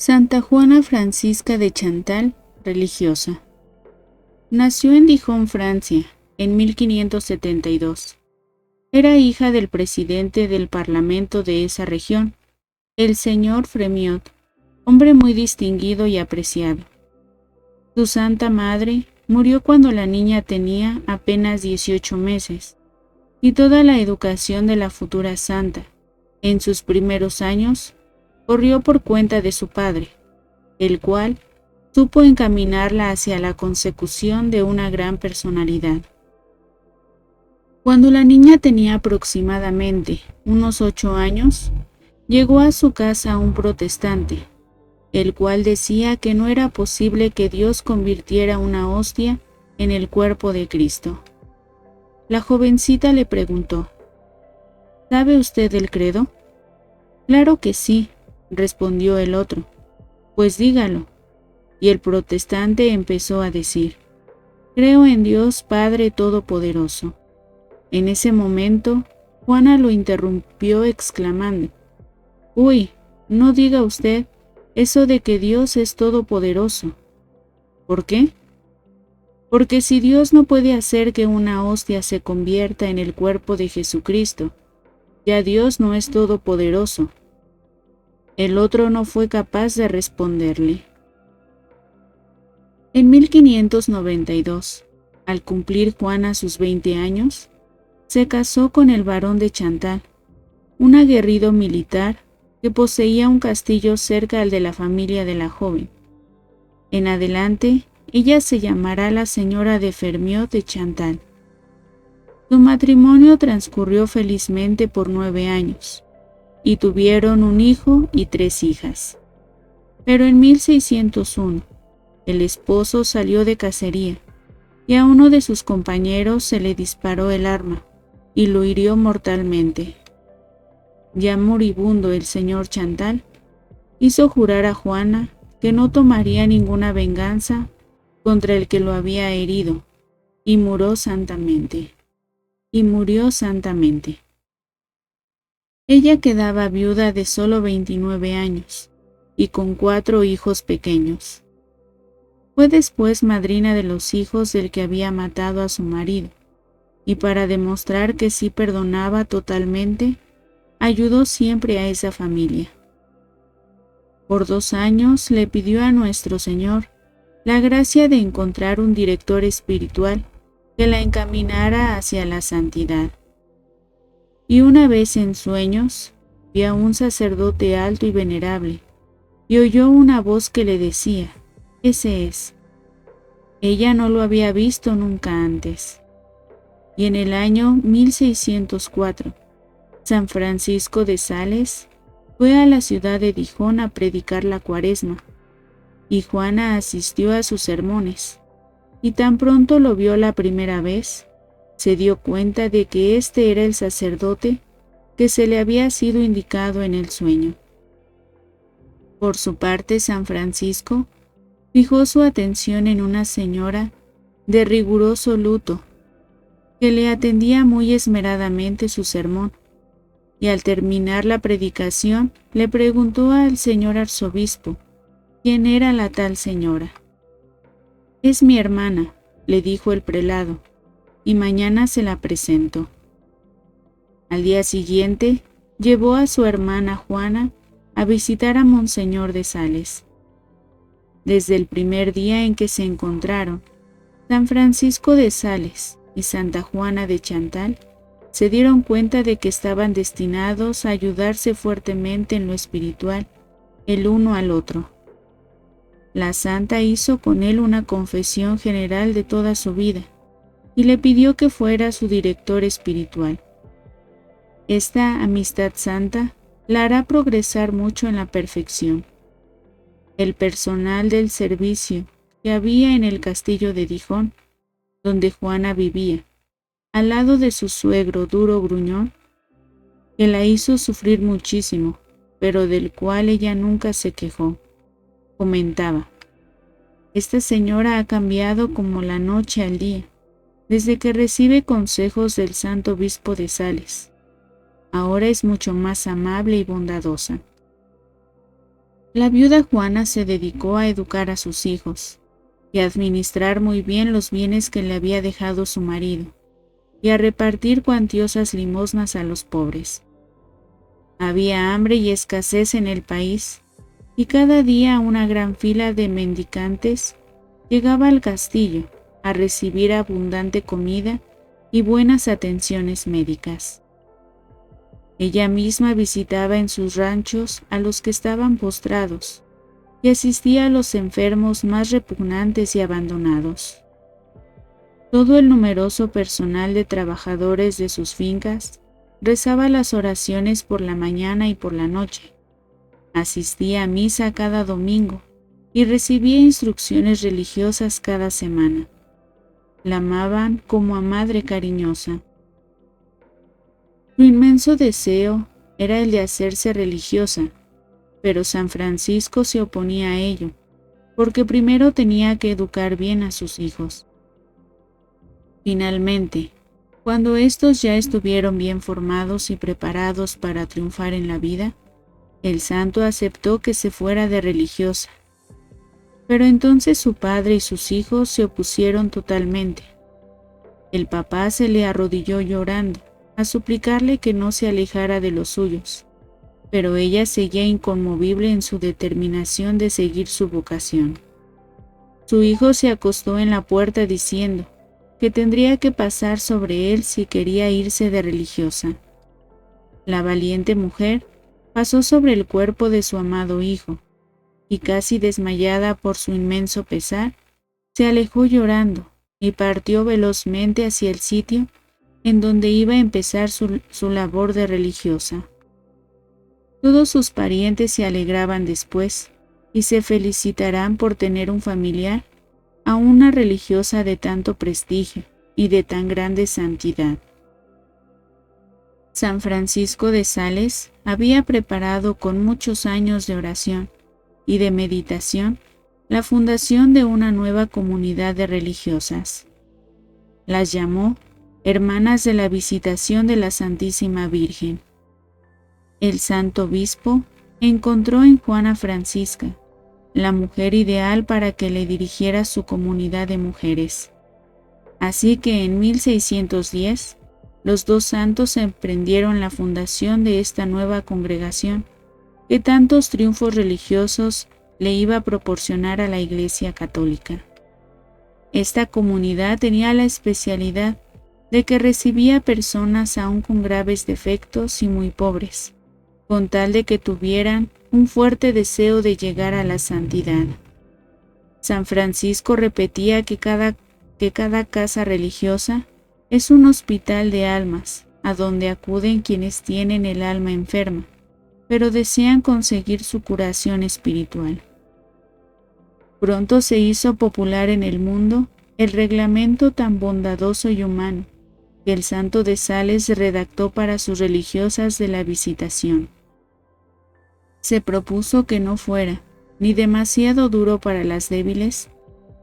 Santa Juana Francisca de Chantal, religiosa. Nació en Dijon, Francia, en 1572. Era hija del presidente del parlamento de esa región, el señor Fremiot, hombre muy distinguido y apreciado. Su santa madre murió cuando la niña tenía apenas 18 meses, y toda la educación de la futura santa, en sus primeros años, corrió por cuenta de su padre, el cual supo encaminarla hacia la consecución de una gran personalidad. Cuando la niña tenía aproximadamente unos 8 años, llegó a su casa un protestante, el cual decía que no era posible que Dios convirtiera una hostia en el cuerpo de Cristo. La jovencita le preguntó: ¿sabe usted el credo? Claro que sí, respondió el otro. Pues dígalo. Y el protestante empezó a decir: creo en Dios Padre Todopoderoso. En ese momento, Juana lo interrumpió exclamando: uy, no diga usted eso de que Dios es todopoderoso. ¿Por qué? Porque si Dios no puede hacer que una hostia se convierta en el cuerpo de Jesucristo, ya Dios no es todopoderoso. El otro no fue capaz de responderle. En 1592, al cumplir Juana sus 20 años, se casó con el barón de Chantal, un aguerrido militar que poseía un castillo cerca al de la familia de la joven. En adelante, ella se llamará la señora de Fremiot de Chantal. Su matrimonio transcurrió felizmente por 9 años, y tuvieron un hijo y 3 hijas. Pero en 1601, el esposo salió de cacería, y a uno de sus compañeros se le disparó el arma, y lo hirió mortalmente. Ya moribundo el señor Chantal, hizo jurar a Juana que no tomaría ninguna venganza contra el que lo había herido, y murió santamente. Ella quedaba viuda de solo 29 años, y con 4 hijos pequeños. Fue después madrina de los hijos del que había matado a su marido, y para demostrar que sí perdonaba totalmente, ayudó siempre a esa familia. Por 2 años le pidió a nuestro Señor la gracia de encontrar un director espiritual que la encaminara hacia la santidad. Y una vez en sueños, vio a un sacerdote alto y venerable, y oyó una voz que le decía: ese es. Ella no lo había visto nunca antes. Y en el año 1604, San Francisco de Sales fue a la ciudad de Dijon a predicar la Cuaresma, y Juana asistió a sus sermones, y tan pronto lo vio la primera vez, se dio cuenta de que este era el sacerdote que se le había sido indicado en el sueño. Por su parte, San Francisco fijó su atención en una señora de riguroso luto, que le atendía muy esmeradamente su sermón, y al terminar la predicación le preguntó al señor arzobispo quién era la tal señora. Es mi hermana, le dijo el prelado, y mañana se la presento. Al día siguiente, llevó a su hermana Juana a visitar a Monseñor de Sales. Desde el primer día en que se encontraron, San Francisco de Sales y Santa Juana de Chantal se dieron cuenta de que estaban destinados a ayudarse fuertemente en lo espiritual, el uno al otro. La santa hizo con él una confesión general de toda su vida, y le pidió que fuera su director espiritual. Esta amistad santa la hará progresar mucho en la perfección. El personal del servicio que había en el castillo de Dijon, donde Juana vivía, al lado de su suegro duro gruñón, que la hizo sufrir muchísimo, pero del cual ella nunca se quejó, comentaba: esta señora ha cambiado como la noche al día, desde que recibe consejos del santo obispo de Sales. Ahora es mucho más amable y bondadosa. La viuda Juana se dedicó a educar a sus hijos y a administrar muy bien los bienes que le había dejado su marido, y a repartir cuantiosas limosnas a los pobres. Había hambre y escasez en el país, y cada día una gran fila de mendicantes llegaba al castillo a recibir abundante comida y buenas atenciones médicas. Ella misma visitaba en sus ranchos a los que estaban postrados y asistía a los enfermos más repugnantes y abandonados. Todo el numeroso personal de trabajadores de sus fincas rezaba las oraciones por la mañana y por la noche, asistía a misa cada domingo y recibía instrucciones religiosas cada semana. La amaban como a madre cariñosa. Su inmenso deseo era el de hacerse religiosa, pero San Francisco se oponía a ello, porque primero tenía que educar bien a sus hijos. Finalmente, cuando estos ya estuvieron bien formados y preparados para triunfar en la vida, el santo aceptó que se fuera de religiosa. Pero entonces su padre y sus hijos se opusieron totalmente. El papá se le arrodilló llorando, a suplicarle que no se alejara de los suyos, pero ella seguía inconmovible en su determinación de seguir su vocación. Su hijo se acostó en la puerta diciendo que tendría que pasar sobre él si quería irse de religiosa. La valiente mujer pasó sobre el cuerpo de su amado hijo, y casi desmayada por su inmenso pesar, se alejó llorando y partió velozmente hacia el sitio en donde iba a empezar su labor de religiosa. Todos sus parientes se alegraban después y se felicitarán por tener un familiar a una religiosa de tanto prestigio y de tan grande santidad. San Francisco de Sales había preparado con muchos años de oración y de meditación la fundación de una nueva comunidad de religiosas. Las llamó Hermanas de la Visitación de la Santísima Virgen. El santo obispo encontró en Juana Francisca la mujer ideal para que le dirigiera su comunidad de mujeres. Así que en 1610, los dos santos emprendieron la fundación de esta nueva congregación, que tantos triunfos religiosos le iba a proporcionar a la Iglesia Católica. Esta comunidad tenía la especialidad de que recibía personas aún con graves defectos y muy pobres, con tal de que tuvieran un fuerte deseo de llegar a la santidad. San Francisco repetía que cada casa religiosa es un hospital de almas, a donde acuden quienes tienen el alma enferma, pero desean conseguir su curación espiritual. Pronto se hizo popular en el mundo el reglamento tan bondadoso y humano que el santo de Sales redactó para sus religiosas de la Visitación. Se propuso que no fuera ni demasiado duro para las débiles,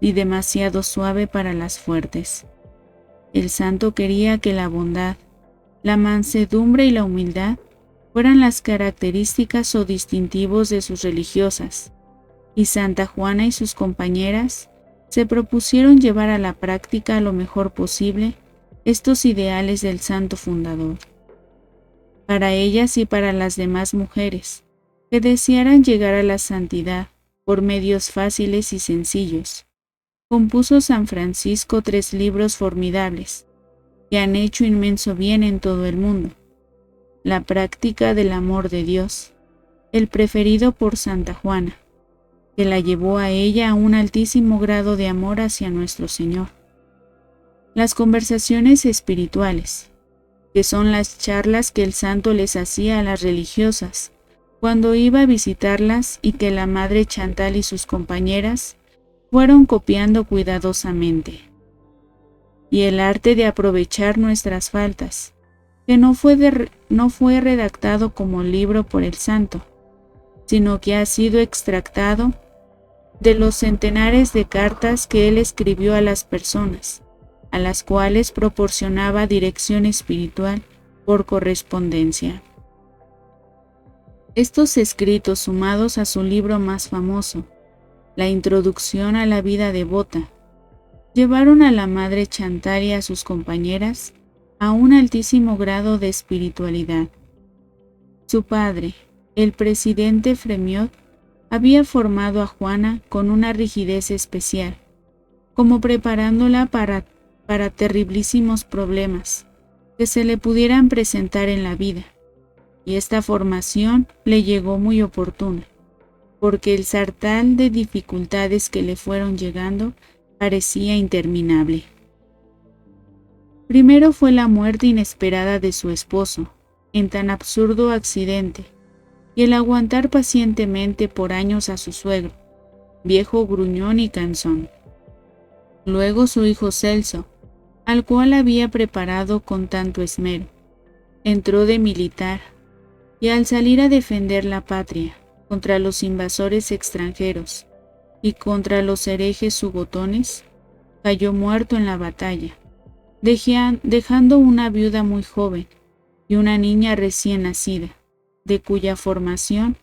ni demasiado suave para las fuertes. El santo quería que la bondad, la mansedumbre y la humildad fueran las características o distintivos de sus religiosas, y Santa Juana y sus compañeras se propusieron llevar a la práctica lo mejor posible estos ideales del santo fundador. Para ellas y para las demás mujeres que desearan llegar a la santidad por medios fáciles y sencillos, compuso San Francisco 3 libros formidables que han hecho inmenso bien en todo el mundo: La práctica del amor de Dios, el preferido por Santa Juana, que la llevó a ella a un altísimo grado de amor hacia nuestro Señor; Las conversaciones espirituales, que son las charlas que el santo les hacía a las religiosas cuando iba a visitarlas y que la Madre Chantal y sus compañeras fueron copiando cuidadosamente; y el arte de aprovechar nuestras faltas, que no fue redactado como libro por el santo, sino que ha sido extractado de los centenares de cartas que él escribió a las personas, a las cuales proporcionaba dirección espiritual por correspondencia. Estos escritos, sumados a su libro más famoso, La Introducción a la vida devota, llevaron a la madre Chantal y a sus compañeras a un altísimo grado de espiritualidad. Su padre, el presidente Fremiot, había formado a Juana con una rigidez especial, como preparándola para terribilísimos problemas que se le pudieran presentar en la vida, y esta formación le llegó muy oportuna, porque el sartal de dificultades que le fueron llegando parecía interminable. Primero fue la muerte inesperada de su esposo, en tan absurdo accidente, y el aguantar pacientemente por años a su suegro, viejo gruñón y cansón. Luego su hijo Celso, al cual había preparado con tanto esmero, entró de militar, y al salir a defender la patria contra los invasores extranjeros y contra los herejes subotones, cayó muerto en la batalla, dejando una viuda muy joven y una niña recién nacida, de cuya formación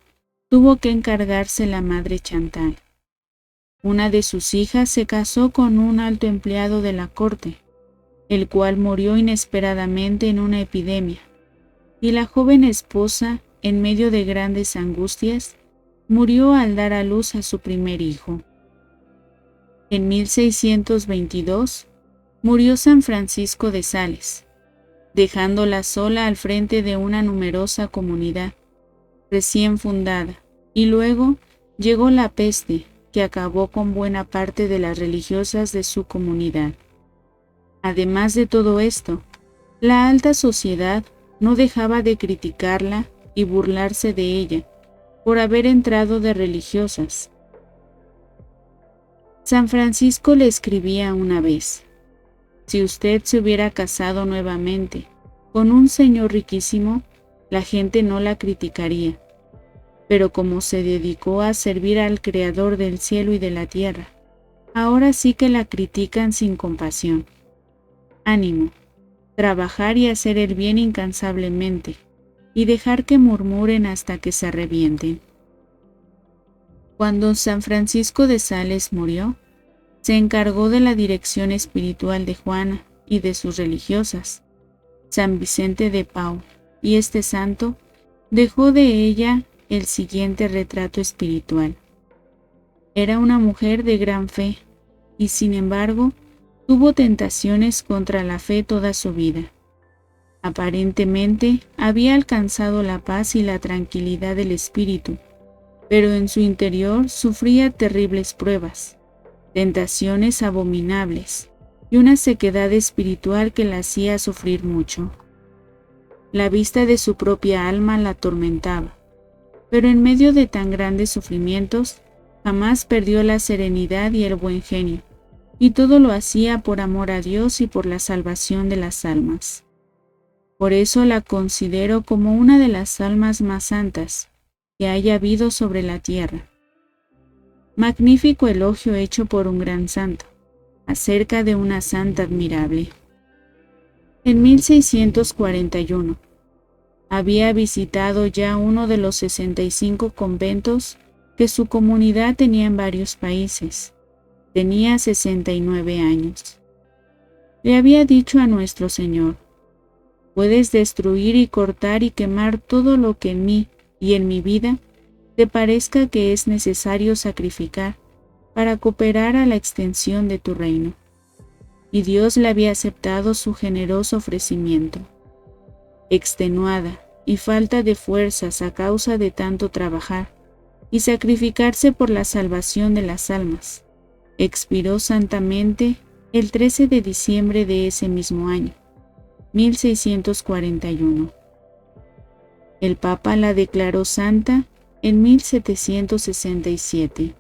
tuvo que encargarse la madre Chantal. Una de sus hijas se casó con un alto empleado de la corte, el cual murió inesperadamente en una epidemia, y la joven esposa, en medio de grandes angustias, murió al dar a luz a su primer hijo. En 1622 murió San Francisco de Sales, dejándola sola al frente de una numerosa comunidad recién fundada, y luego llegó la peste, que acabó con buena parte de las religiosas de su comunidad. Además de todo esto, la alta sociedad no dejaba de criticarla y burlarse de ella por haber entrado de religiosas. San Francisco le escribía una vez: si usted se hubiera casado nuevamente con un señor riquísimo, la gente no la criticaría, pero como se dedicó a servir al Creador del cielo y de la tierra, ahora sí que la critican sin compasión. Ánimo, trabajar y hacer el bien incansablemente, y dejar que murmuren hasta que se revienten. Cuando San Francisco de Sales murió, se encargó de la dirección espiritual de Juana y de sus religiosas, San Vicente de Paúl, y este santo dejó de ella el siguiente retrato espiritual. Era una mujer de gran fe, y sin embargo, tuvo tentaciones contra la fe toda su vida. Aparentemente había alcanzado la paz y la tranquilidad del espíritu, pero en su interior sufría terribles pruebas, tentaciones abominables y una sequedad espiritual que la hacía sufrir mucho. La vista de su propia alma la atormentaba, pero en medio de tan grandes sufrimientos jamás perdió la serenidad y el buen genio, y todo lo hacía por amor a Dios y por la salvación de las almas. Por eso la considero como una de las almas más santas que haya habido sobre la tierra. Magnífico elogio hecho por un gran santo, acerca de una santa admirable. En 1641, había visitado ya uno de los 65 conventos que su comunidad tenía en varios países. Tenía 69 años. Le había dicho a nuestro Señor: puedes destruir y cortar y quemar todo lo que en mí y en mi vida te parezca que es necesario sacrificar para cooperar a la extensión de tu reino. Y Dios le había aceptado su generoso ofrecimiento. Extenuada y falta de fuerzas a causa de tanto trabajar y sacrificarse por la salvación de las almas, expiró santamente el 13 de diciembre de ese mismo año, 1641. El Papa la declaró santa en 1767.